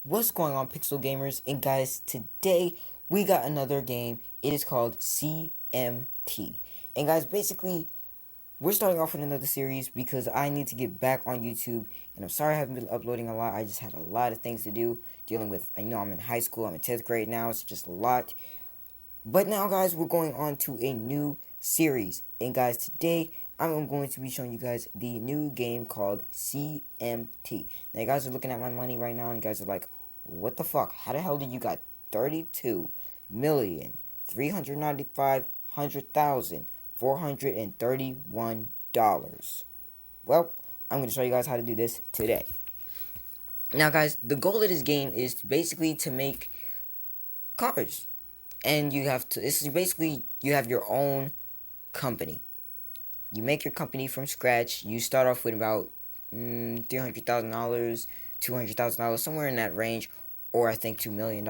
What's going on, Pixel Gamers? And guys, today we got another game. It is called CMT. And guys, basically, we're starting off with another series because I need to get back on YouTube. And I'm sorry I haven't been uploading a lot. I just had a lot of things to do. Dealing with, I'm in high school. I'm in 10th grade now. It's just a lot. But now, guys, we're going on to a new series. And guys, today I'm going to be showing you guys the new game called CMT. Now, you guys are looking at my money right now, and you guys are like, what the fuck? How the hell did you got 32,395,431 dollars? Well, I'm going to show you guys how to do this today. Now, guys, the goal of this game is basically to make cars, and you have to. This is basically you have your own company. You make your company from scratch. You start off with about $300,000, $200,000, somewhere in that range, or I think $2 million.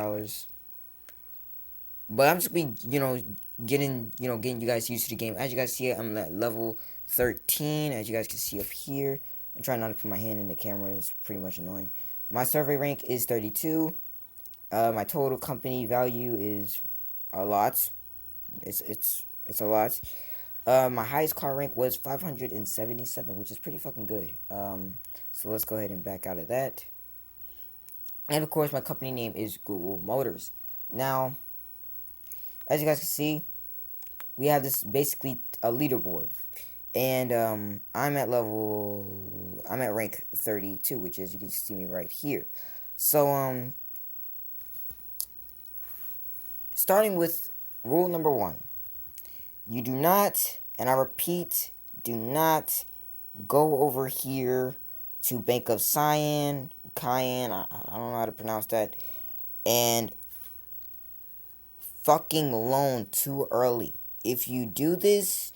But I'm just be getting you guys used to the game. As you guys see, I'm at level 13. As you guys can see up here, I'm trying not to put my hand in the camera. It's pretty much annoying. My survey rank is 32. My total company value is a lot. It's a lot. My highest car rank was 577, which is pretty fucking good. So let's go ahead and back out of that. And of course, my company name is Google Motors. Now, as you guys can see, we have this basically a leaderboard, and I'm at rank 32, which is, you can see me right here. So starting with rule number 1. You do not, and I repeat, do not go over here to Bank of Cayenne, I don't know how to pronounce that, and fucking loan too early. If you do this,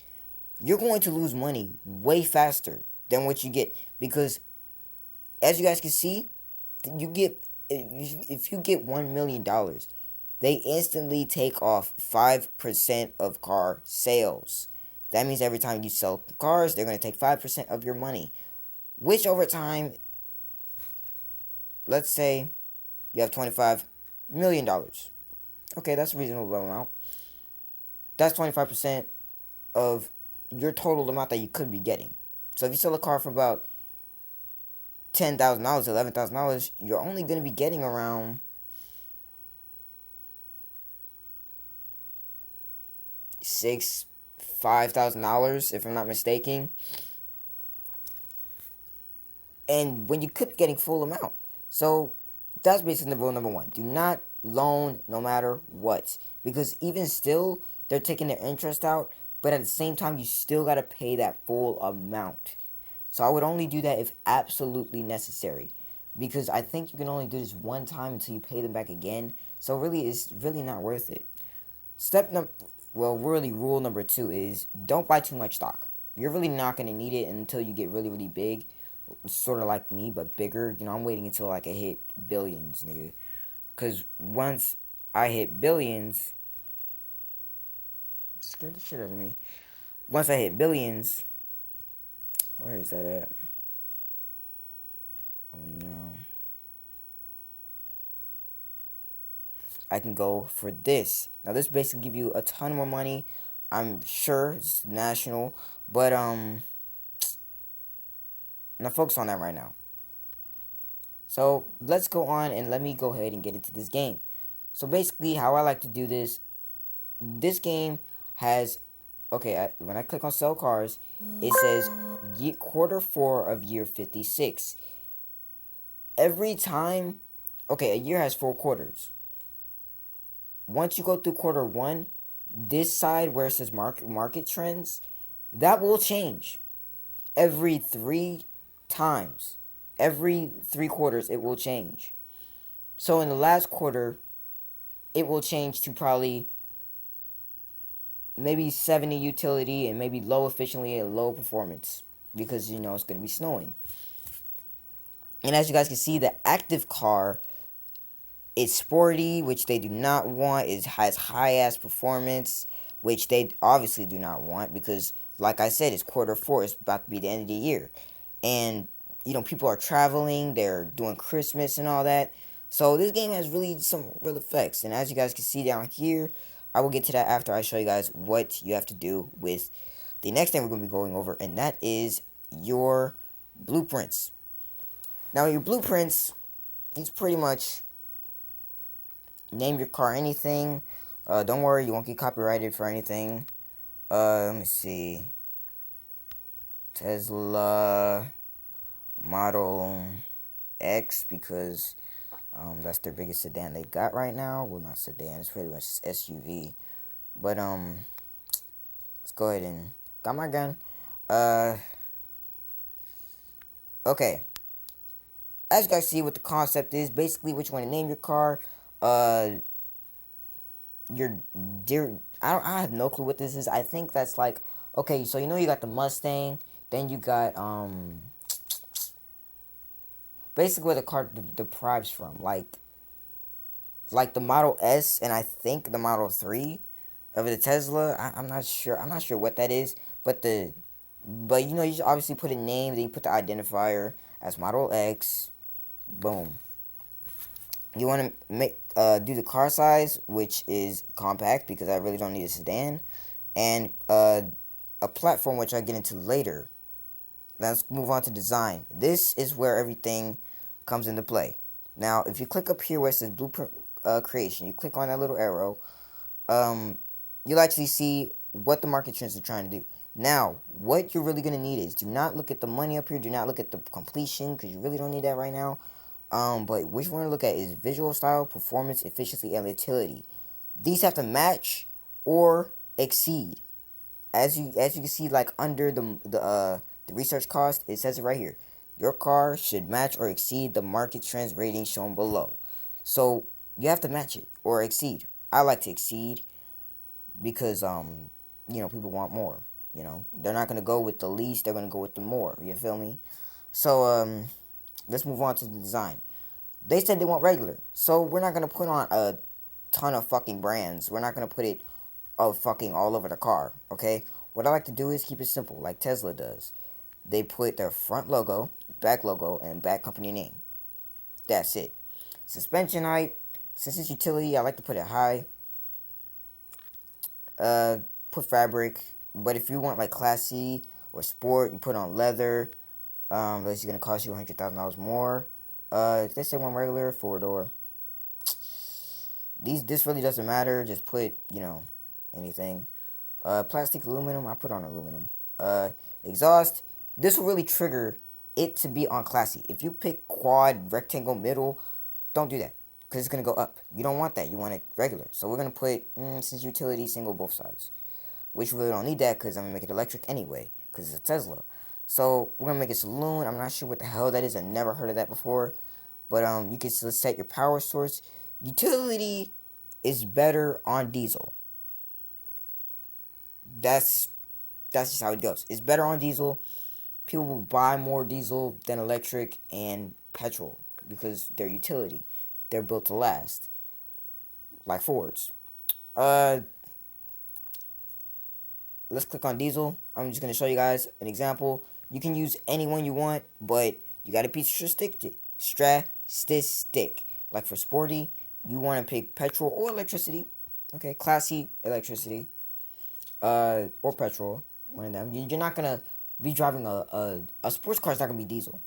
you're going to lose money way faster than what you get, because as you guys can see, you get if you get $1 million, they instantly take off 5% of car sales. That means every time you sell cars, they're going to take 5% of your money, which over time, let's say you have $25 million. Okay, that's a reasonable amount. That's 25% of your total amount that you could be getting. So if you sell a car for about $10,000, $11,000, you're only going to be getting around $5,000, if I'm not mistaken. And when you could be getting full amount. So that's basically the rule number 1. Do not loan no matter what. Because even still, they're taking their interest out, but at the same time, you still got to pay that full amount. So I would only do that if absolutely necessary. Because I think you can only do this one time until you pay them back again. So really, it's really not worth it. Rule number 2 is don't buy too much stock. You're really not going to need it until you get really, really big. Sort of like me, but bigger. I'm waiting until like I hit billions, nigga. Because once I hit billions, it scared the shit out of me. Once I hit billions, where is that at? Oh no. I can go for this. Now this basically give you a ton more money. I'm sure it's national, but I'm not focused on that right now. So let's go on and let me go ahead and get into this game. So basically, how I like to do this game has, okay, when I click on sell cars, it says quarter 4 of year 56. Every time, okay, a year has 4 quarters. Once you go through quarter 1, this side where it says market trends, that will change every 3 times. Every 3 quarters, it will change. So in the last quarter, it will change to probably maybe 70 utility and maybe low efficiency and low performance, because it's going to be snowing. And as you guys can see, the active car is sporty, which they do not want. It has high ass performance, which they obviously do not want, because like I said, it's quarter 4. It's about to be the end of the year, and people are traveling, they're doing Christmas and all that. So this game has really some real effects, and as you guys can see down here, I will get to that after I show you guys what you have to do with the next thing we're going to be going over, and that is your blueprints. Now your blueprints, it's pretty much name your car anything. Don't worry, you won't get copyrighted for anything. Let me see. Tesla Model X, because that's their biggest sedan they got right now. Well, not sedan, it's pretty much SUV. But let's go ahead and got my gun. Uh, okay. As you guys see, what the concept is, basically, what you want to name your car. Uh, your dear, I have no clue what this is. I think that's like, okay, so you got the Mustang, then you got basically where the car deprives from, like the Model S, and I think the Model 3 of the Tesla. I'm not sure. I'm not sure what that is, but you should obviously put a name, then you put the identifier as Model X. Boom. You want to make do the car size, which is compact, because I really don't need a sedan, and a platform, which I get into later. Let's move on to design. This is where everything comes into play. Now, if you click up here where it says blueprint creation, you click on that little arrow. You'll actually see what the market trends are trying to do. Now, what you're really gonna need is, do not look at the money up here. Do not look at the completion, because you really don't need that right now. But what you want to look at is visual style, performance, efficiency, and utility. These have to match or exceed. As you can see, like under the research cost, it says it right here. Your car should match or exceed the market trends rating shown below. So you have to match it or exceed. I like to exceed because people want more. They're not gonna go with the least. They're gonna go with the more. You feel me? So let's move on to the design. They said they want regular, so we're not gonna put on a ton of fucking brands. We're not gonna put it fucking all over the car. Okay. What I like to do is keep it simple, like Tesla does. They put their front logo, back logo, and back company name. That's it. Suspension height. Since it's utility, I like to put it high. Put fabric. But if you want like classy or sport, you put on leather. That's gonna cost you $100,000 more. If they say one regular 4-door, this really doesn't matter. Just put anything. Plastic, aluminum. I put on aluminum. Exhaust. This will really trigger it to be on classy. If you pick quad, rectangle, middle, don't do that, because it's gonna go up. You don't want that. You want it regular. So we're gonna put since utility, single both sides, which we really don't need that, because I'm gonna make it electric anyway, because it's a Tesla. So we're gonna make it saloon. I'm not sure what the hell that is. I've never heard of that before. But you can still set your power source. Utility is better on diesel. That's just how it goes. It's better on diesel. People will buy more diesel than electric and petrol because they're utility. They're built to last, like Fords. Uh, let's click on diesel. I'm just gonna show you guys an example. You can use any one you want, but you gotta be statistic. Like for sporty, you want to pick petrol or electricity. Okay, classy electricity. Or petrol. One of them. You're not gonna be driving a sports car. Is not gonna be diesel.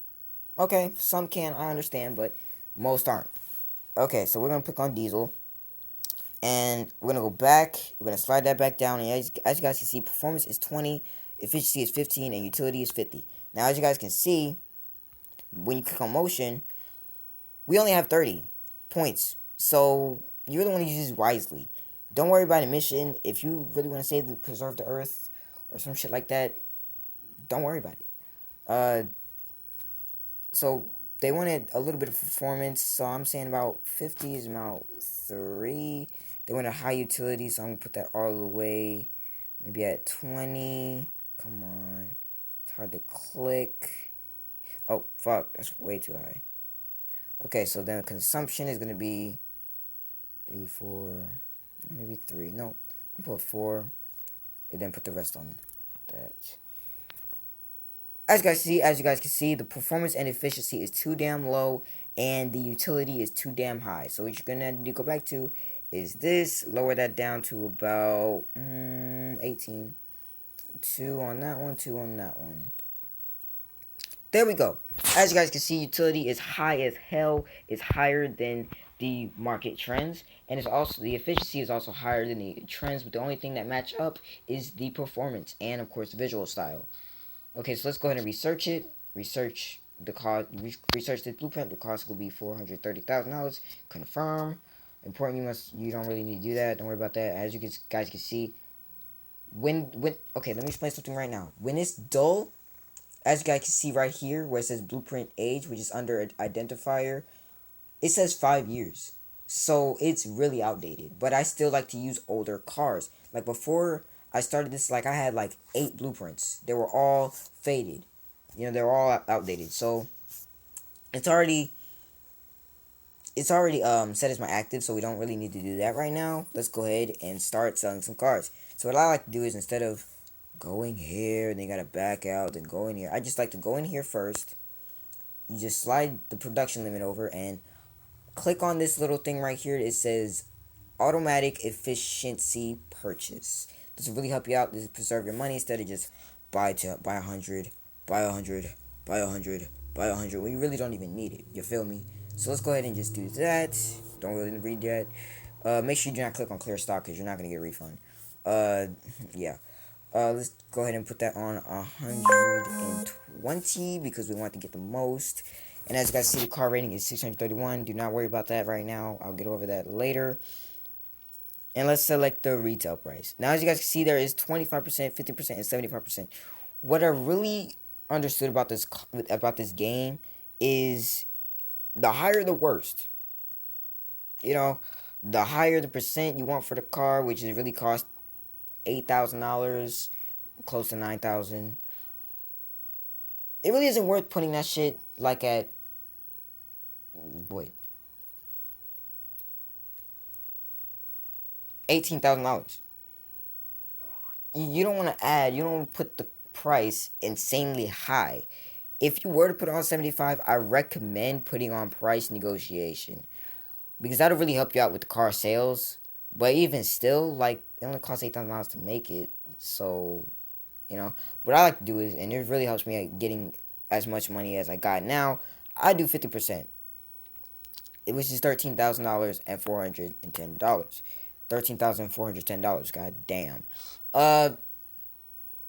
Okay, some can, I understand, but most aren't. Okay, so we're gonna pick on diesel, and we're gonna go back. We're gonna slide that back down, and as you guys can see, performance is 20, efficiency is 15, and utility is 50. Now, as you guys can see, when you click on motion, we only have 30 points, so you really want to use this wisely. Don't worry about emission. If you really want to preserve the earth or some shit like that, don't worry about it. Uh, so they wanted a little bit of performance, so I'm saying about 50 is about 3. They wanted high utility, so I'm gonna put that all the way, maybe at 20. Come on, it's hard to click. Oh fuck, that's way too high. Okay, so then consumption is gonna be 3, 4, maybe 3. No, I'll put 4, and then put the rest on that. As you guys can see, the performance and efficiency is too damn low, and the utility is too damn high. So what you're gonna need to go back to is this, lower that down to about 18. 2 on that one, 2 on that one. There we go. As you guys can see, utility is high as hell. It's higher than the market trends, and it's also the efficiency is also higher than the trends. But the only thing that match up is the performance and of course the visual style. Okay, so let's go ahead and research it. Research the cost. Research the blueprint. The cost will be $430,000. Confirm. Important. You don't really need to do that. Don't worry about that. As you guys can see, when okay, let me explain something right now. When it's dull, as you guys can see right here where it says blueprint age, which is under identifier, it says 5 years. So it's really outdated. But I still like to use older cars. Like before I started this, like I had like 8 blueprints. They were all faded. They're all outdated. So it's already set as my active, so we don't really need to do that right now. Let's go ahead and start selling some cars. So what I like to do is, instead of going here and then you gotta back out and go in here, I just like to go in here first. You just slide the production limit over and click on this little thing right here. It says automatic efficiency purchase. This will really help you out. This will preserve your money instead of just buy 100, buy 100, buy 100, buy 100 when you really don't even need it. You feel me? So let's go ahead and just do that. Don't really read that. Make sure you do not click on clear stock because you're not gonna get a refund. Yeah. Let's go ahead and put that on 120 because we want to get the most. And as you guys see, the car rating is 631. Do not worry about that right now. I'll get over that later. And let's select the retail price. Now, as you guys can see, there is 25%, 50%, and 75%. What I really understood about this game is the higher the worst. The higher the percent you want for the car, which is really cost $8,000, close to 9,000. It really isn't worth putting that shit like at wait $18,000. You don't want to add. You don't want to put the price insanely high. If you were to put it on 75, I recommend putting on price negotiation because that'll really help you out with the car sales. But even still, like, it only costs $8,000 to make it. So, what I like to do is, and it really helps me at getting as much money as I got now, I do 50%, which is $13,000 and $410. $13,410. God damn. Uh,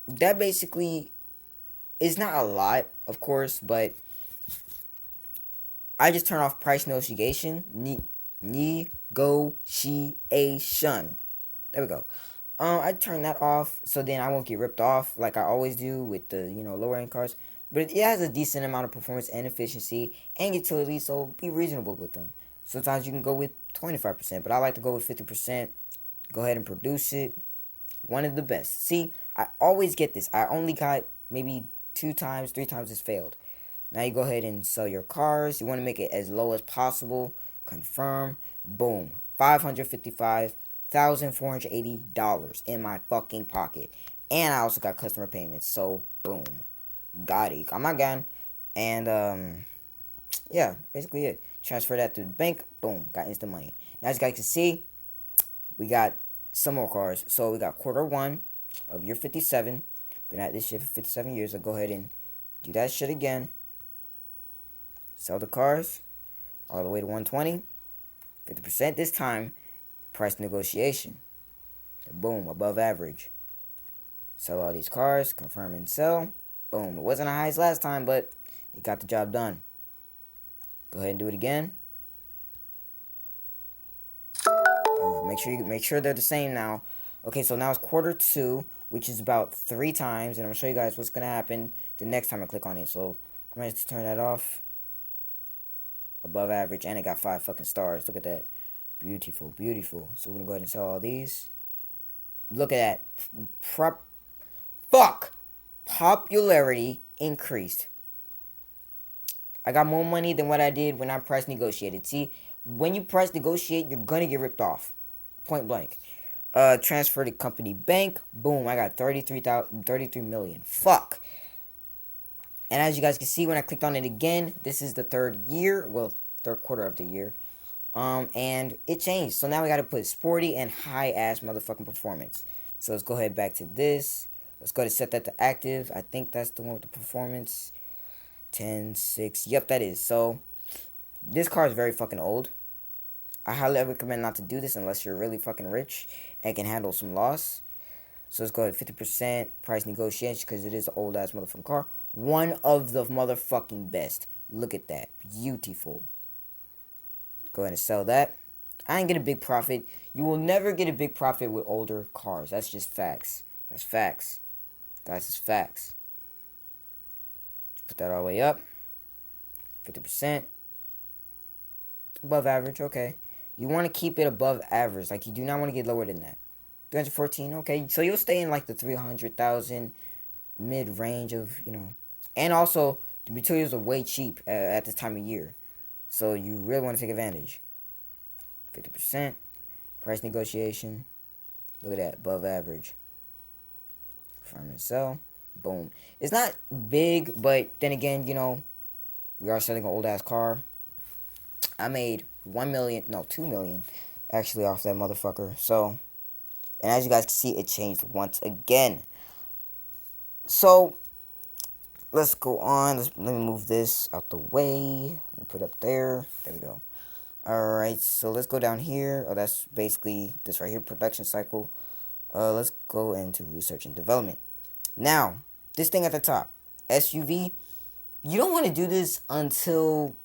that basically is not a lot, of course, but I just turn off price negotiation. Negotiation. There we go. I turn that off so then I won't get ripped off like I always do with the lower end cars. But it has a decent amount of performance and efficiency and utility, so be reasonable with them. Sometimes you can go with 25%, but I like to go with 50%. Go ahead and produce it. One of the best. See, I always get this. I only got maybe 2 times, 3 times it's failed. Now you go ahead and sell your cars. You want to make it as low as possible. Confirm. Boom. $555,480 in my fucking pocket. And I also got customer payments. So, boom. Got it. Come again. And, yeah, basically it. Transfer that to the bank. Boom. Got instant money. Now, as you guys can see, we got some more cars. So, we got quarter 1 of year 57. Been at this shit for 57 years. I'll go ahead and do that shit again. Sell the cars all the way to 120. 50% this time. Price negotiation. Boom, above average. Sell all these cars. Confirm and sell. Boom. It wasn't the highest last time, but it got the job done. Go ahead and do it again. Make sure they're the same now. Okay, so now it's quarter 2, which is about 3 times, and I'm gonna show you guys what's gonna happen the next time I click on it. So I'm gonna turn that off. Above average, and it got 5 fucking stars. Look at that. Beautiful, beautiful. So we're gonna go ahead and sell all these. Look at that. Popularity increased. I got more money than what I did when I price negotiated. See, when you price negotiate, you're gonna get ripped off. Point blank. Transfer to company bank. Boom, I got 33 million. Fuck. And as you guys can see, when I clicked on it again, this is the 3rd year. Well, third quarter of the year. And it changed. So now we gotta put sporty and high ass motherfucking performance. So let's go ahead back to this. Let's go to set that to active. I think that's the one with the performance. 10, 6. Yep, that is. So this car is very fucking old. I highly recommend not to do this unless you're really fucking rich and can handle some loss. So let's go ahead 50% price negotiation because it is an old ass motherfucking car. One of the motherfucking best. Look at that. Beautiful. Go ahead and sell that. I ain't get a big profit. You will never get a big profit with older cars. That's just facts. That's facts. Guys, it's facts. Put that all the way up. 50%. Above average, okay. You want to keep it above average. Like, you do not want to get lower than that. 314, okay. So you'll stay in like the 300,000 mid range of, And also, the materials are way cheap at this time of year. So you really want to take advantage. 50%. Price negotiation. Look at that. Above average. Confirm and sell. Boom. It's not big, but then again, we are selling an old ass car. I made 1 million, no, 2 million actually off that motherfucker. So, and as you guys can see, it changed once again. So, let's go on. Let me move this out the way. Let me put it up there. There we go. Alright, so let's go down here. Oh, that's basically this right here, production cycle. Let's go into research and development. Now, this thing at the top, SUV, you don't want to do this until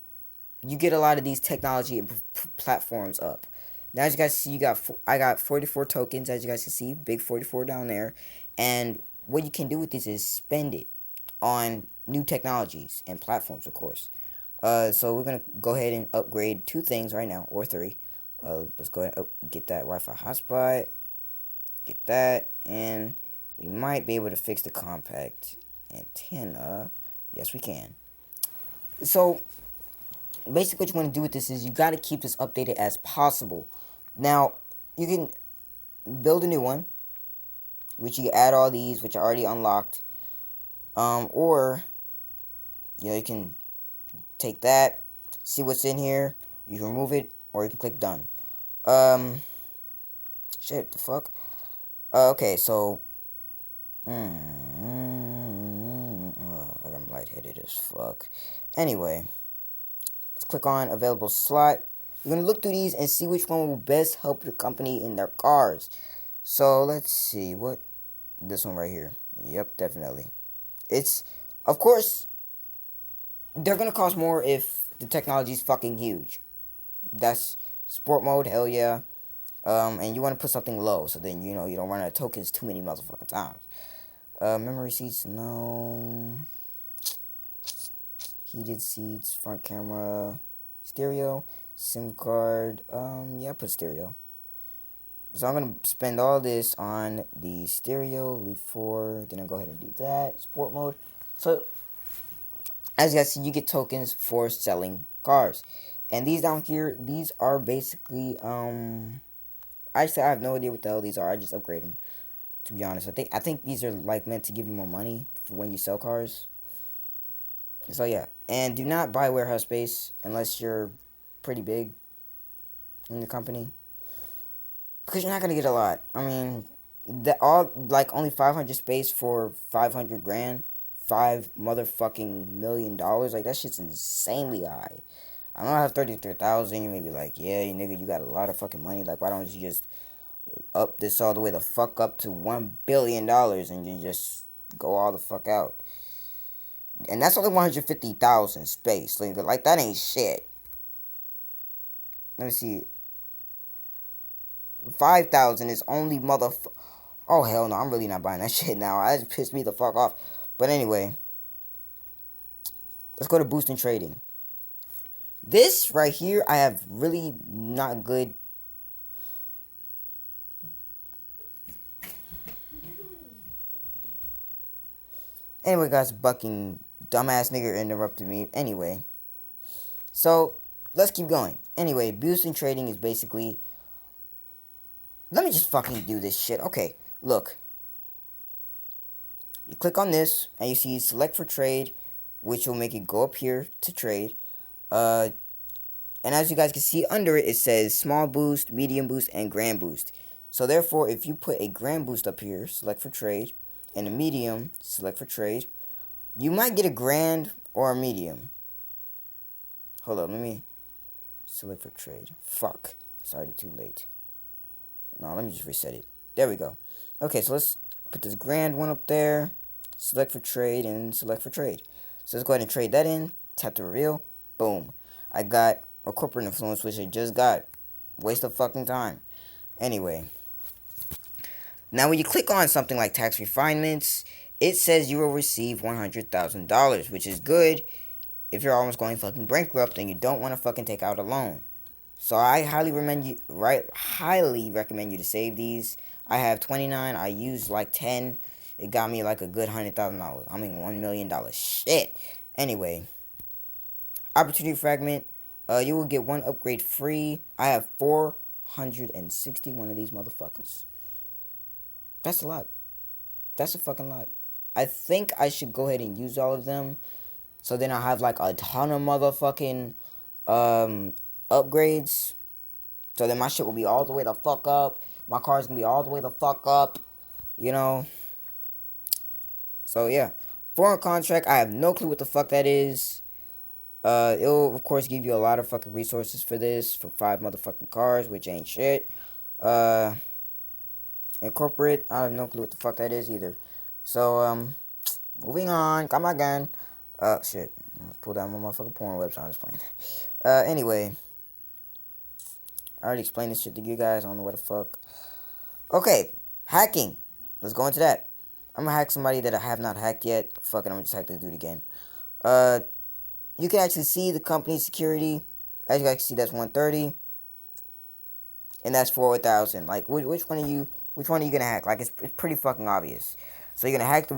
you get a lot of these technology and platforms up. Now, as you guys see, I got 44 tokens, as you guys can see, big 44 down there. And what you can do with this is spend it on new technologies and platforms, of course. So we're going to go ahead and upgrade 2 things right now, or 3. Let's go ahead and get that Wi-Fi hotspot. Get that, and we might be able to fix the compact antenna. Yes, we can. So, basically what you want to do with this is you got to keep this updated as possible. Now, you can build a new one, which you add all these, which are already unlocked. Or, you can take that, see what's in here, you can remove it, or you can click done. Shit, the fuck? Okay, so, I'm lightheaded as fuck. Anyway, let's click on available slot. You're going to look through these and see which one will best help your company in their cars. So, let's see, this one right here. Yep, definitely. It's, of course, they're going to cost more if the technology is fucking huge. That's sport mode, hell yeah. And you want to put something low, so then, you don't run out of tokens too many motherfucking times. Memory seats, no. Heated seats, front camera, stereo, SIM card, yeah, put stereo. So I'm going to spend all this on the stereo, leave 4, then I'll go ahead and do that, sport mode. So, as you guys see, you get tokens for selling cars. And these down here, these are basically, actually, I have no idea what the hell these are. I just upgrade them, to be honest. I think these are, like, meant to give you more money for when you sell cars. So, yeah. And do not buy warehouse space unless you're pretty big in the company. Because you're not going to get a lot. I mean, only 500 space for 500 grand. $5 motherfucking million. Like, that shit's insanely high. I know I have 33,000. You may be like, yeah, you nigga, you got a lot of fucking money. Like, why don't you just up this all the way the fuck up to $1 billion and you just go all the fuck out? And that's only 150,000 space. Like, that ain't shit. Let me see. 5,000 is only Oh, hell no. I'm really not buying that shit now. That just pissed me the fuck off. But anyway. Let's go to boosting trading. This right here, I have really not good. Anyway, guys, bucking dumbass nigga interrupted me. Anyway. So, let's keep going. Anyway, boosting trading is basically... Let me just fucking do this shit. Okay, look. You click on this, and you see select for trade, which will make it go up here to trade. And as you guys can see under it, it says small boost, medium boost, and grand boost. So therefore, if you put a grand boost up here, select for trade, and a medium, select for trade, you might get a grand or a medium. Hold up, let me select for trade. Fuck, it's already too late. No, let me just reset it. There we go. Okay, so let's put this grand one up there, select for trade, and select for trade. So let's go ahead and trade that in, tap to reveal, boom. I got a corporate influence, which I just got. Waste of fucking time. Anyway, now when you click on something like tax refinements, it says you will receive $100,000, which is good if you're almost going fucking bankrupt and you don't want to fucking take out a loan. So I highly recommend you to save these. I have 29. I used like 10. It got me like a good $100,000. I mean $1 million. Shit. Anyway, opportunity fragment. You will get one upgrade free. I have 461 of these motherfuckers. That's a lot. That's a fucking lot. I think I should go ahead and use all of them. So then I'll have like a ton of motherfucking upgrades. So then my shit will be all the way the fuck up. My car's gonna be all the way the fuck up. You know. So yeah. Foreign contract, I have no clue what the fuck that is. It'll of course give you a lot of fucking resources for this for 5 motherfucking cars, which ain't shit. And corporate, I have no clue what the fuck that is either. So moving on. Come again. Shit. Let's pull down my motherfucking porn website. I'm just playing. Anyway. I already explained this shit to you guys. I don't know what the fuck. Okay. Hacking. Let's go into that. I'm gonna hack somebody that I have not hacked yet. Fuck it, I'm gonna just hack this dude again. You can actually see the company security. As you guys can see, that's 130. And that's 4,000. Like, which one are you gonna hack? Like, it's pretty fucking obvious. So you're gonna hack the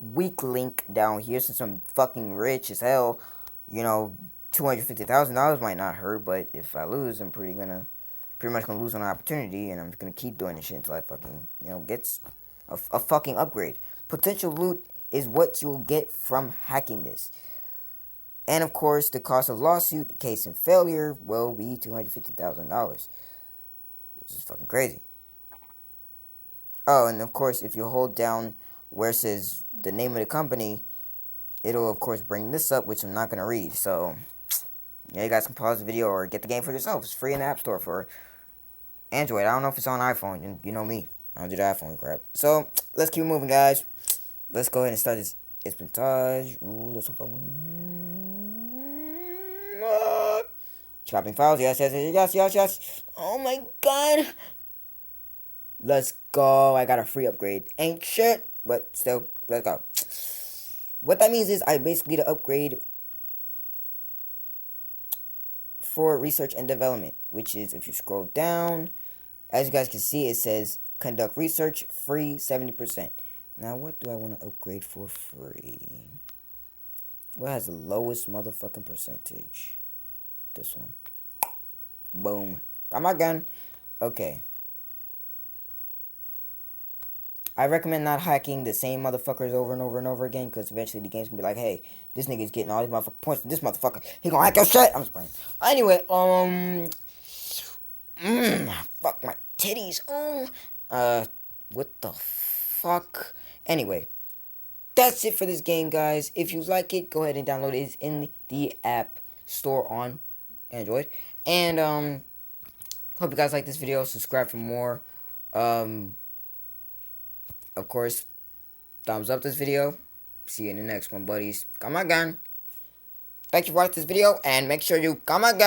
weak link down here since I'm fucking rich as hell. You know, $250,000 might not hurt, but if I lose, I'm pretty much gonna lose on an opportunity, and I'm just gonna keep doing this shit until I fucking, gets a fucking upgrade. Potential loot is what you'll get from hacking this. And of course, the cost of lawsuit, case in failure, will be $250,000, which is fucking crazy. Oh, and of course, if you hold down where it says the name of the company, it'll of course bring this up, which I'm not gonna read. So yeah, you guys can pause the video or get the game for yourself. It's free in the App Store for Android. I don't know if it's on iPhone. You know me. I don't do the iPhone crap. So let's keep moving, guys. Let's go ahead and start this espionage. Ooh, let's chopping files. Yes. Oh my god. Let's go. I got a free upgrade. Ain't shit, but still, let's go. What that means is I basically get an upgrade for research and development, which is if you scroll down, as you guys can see, it says conduct research free 70%. Now, what do I want to upgrade for free? What has the lowest motherfucking percentage? This one. Boom. Got my gun. Okay. I recommend not hacking the same motherfuckers over and over and over again, because eventually the game's gonna be like, hey, this nigga's getting all these motherfucking points from this motherfucker. He gonna hack your shit. I'm just playing. Anyway, fuck my titties. What the fuck? Anyway, that's it for this game, guys. If you like it, go ahead and download it. It's in the App Store on Android. And, hope you guys like this video. Subscribe for more. Of course, thumbs up this video. See you in the next one, buddies. Come again. Thank you for watching this video, and make sure you come again.